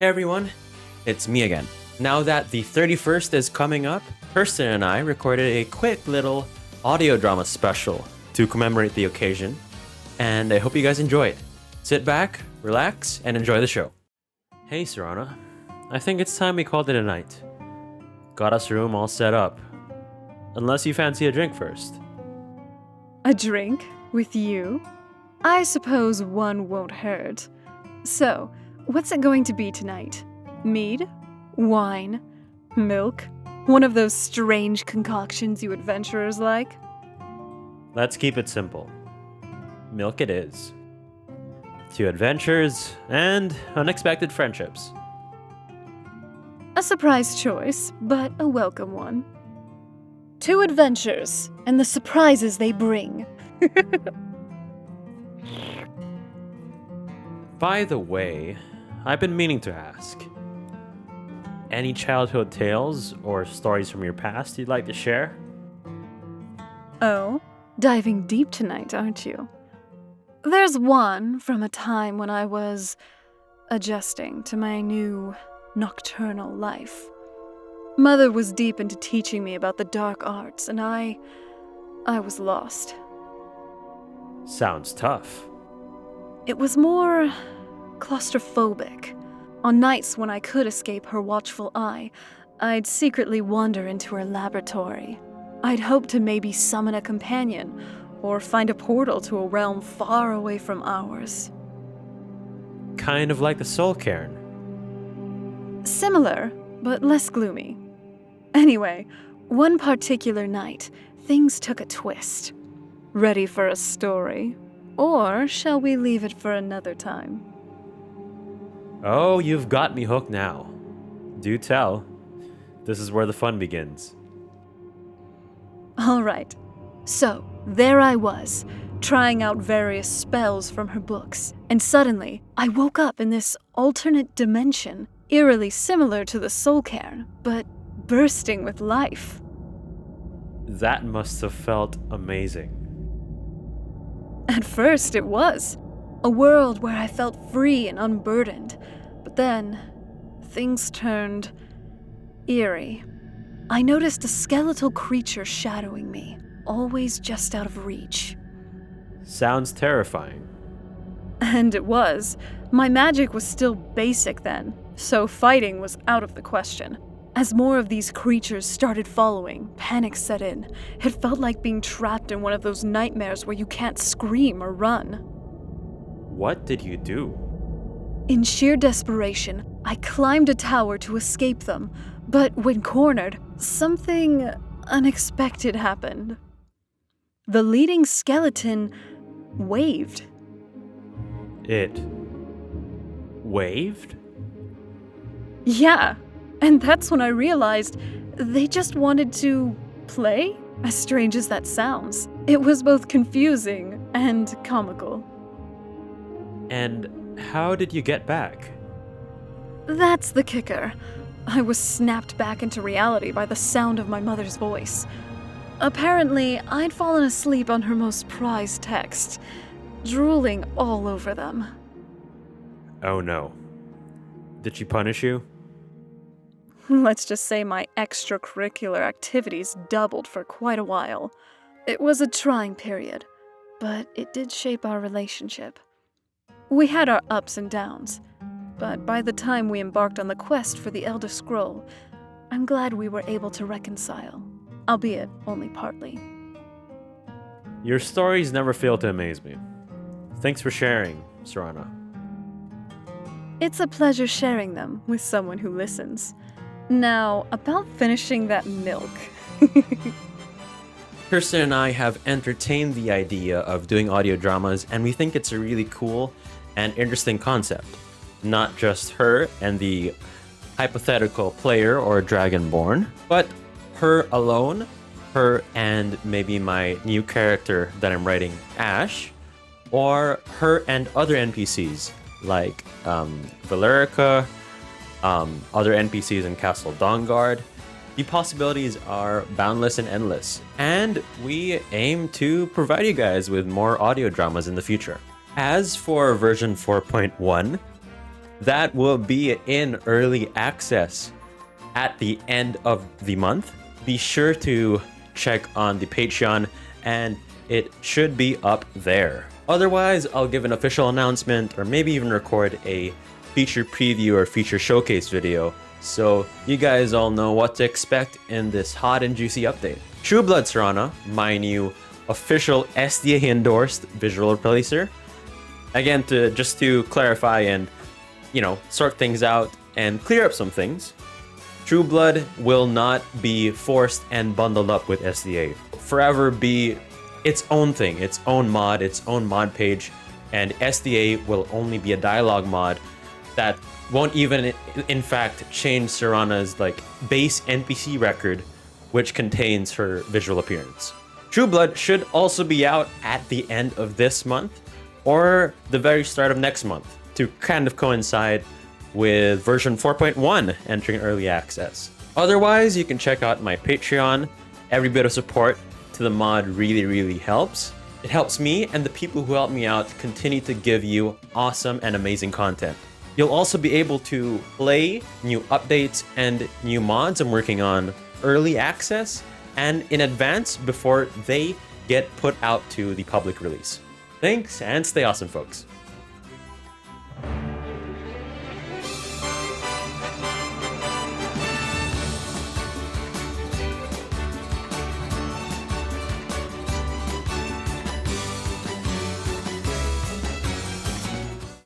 Hey everyone, it's me again. Now that the 31st is coming up, Kerstyn and I recorded a quick little audio drama special to commemorate the occasion, and I hope you guys enjoy it. Sit back, relax, and enjoy the show. Hey Serana, I think it's time we called it a night. Got us a room all set up. Unless you fancy a drink first. A drink? With you? I suppose one won't hurt. So, what's it going to be tonight? Mead? Wine? Milk? One of those strange concoctions you adventurers like? Let's keep it simple. Milk it is. 2 adventures and unexpected friendships. A surprise choice, but a welcome one. 2 adventures, and the surprises they bring. By the way, I've been meaning to ask. Any childhood tales or stories from your past you'd like to share? Oh, diving deep tonight, aren't you? There's one from a time when I was adjusting to my new nocturnal life. Mother was deep into teaching me about the dark arts, and I was lost. Sounds tough. It was more claustrophobic. On nights when I could escape her watchful eye, I'd secretly wander into her laboratory. I'd hope to maybe summon a companion, or find a portal to a realm far away from ours. Kind of like the Soul Cairn. Similar, but less gloomy. Anyway, one particular night, things took a twist. Ready for a story? Or shall we leave it for another time? Oh, you've got me hooked now. Do tell. This is where the fun begins. All right. So, there I was, trying out various spells from her books, and suddenly, I woke up in this alternate dimension, eerily similar to the Soul Cairn, but bursting with life. That must have felt amazing. At first, it was. A world where I felt free and unburdened. But then, things turned eerie. I noticed a skeletal creature shadowing me, always just out of reach. Sounds terrifying. And it was. My magic was still basic then, so fighting was out of the question. As more of these creatures started following, panic set in. It felt like being trapped in one of those nightmares where you can't scream or run. What did you do? In sheer desperation, I climbed a tower to escape them, but when cornered, something unexpected happened. The leading skeleton waved. It waved? Yeah. And that's when I realized they just wanted to play, as strange as that sounds. It was both confusing and comical. And how did you get back? That's the kicker. I was snapped back into reality by the sound of my mother's voice. Apparently, I'd fallen asleep on her most prized texts, drooling all over them. Oh no. Did she punish you? Let's just say my extracurricular activities doubled for quite a while. It was a trying period, but it did shape our relationship. We had our ups and downs, but by the time we embarked on the quest for the Elder Scroll, I'm glad we were able to reconcile, albeit only partly. Your stories never fail to amaze me. Thanks for sharing, Serana. It's a pleasure sharing them with someone who listens. Now, about finishing that milk. Kerstyn and I have entertained the idea of doing audio dramas, and we think it's a really cool and interesting concept. Not just her and the hypothetical player or dragonborn, but her alone, her and maybe my new character that I'm writing, Ash, or her and other NPCs like Valerica, other NPCs in Castle Dawnguard. The possibilities are boundless and endless, and we aim to provide you guys with more audio dramas in the future. As for version 4.1, that will be in early access at the end of the month. Be sure to check on the Patreon and it should be up there. Otherwise, I'll give an official announcement or maybe even record a feature preview or feature showcase video so you guys all know what to expect in this hot and juicy update. Trueblood Serana, my new official SDA endorsed visual replacer. Again, just to clarify and sort things out and clear up some things, Trueblood will not be forced and bundled up with SDA. Forever be its own thing, its own mod page, and SDA will only be a dialogue mod that won't even in fact change Serana's base NPC record, which contains her visual appearance. Trueblood should also be out at the end of this month or the very start of next month to kind of coincide with version 4.1 entering early access. Otherwise, you can check out my Patreon. Every bit of support to the mod really helps. It helps me and the people who help me out continue to give you awesome and amazing content. You'll also be able to play new updates and new mods I'm working on early access and in advance before they get put out to the public release. Thanks and stay awesome, folks.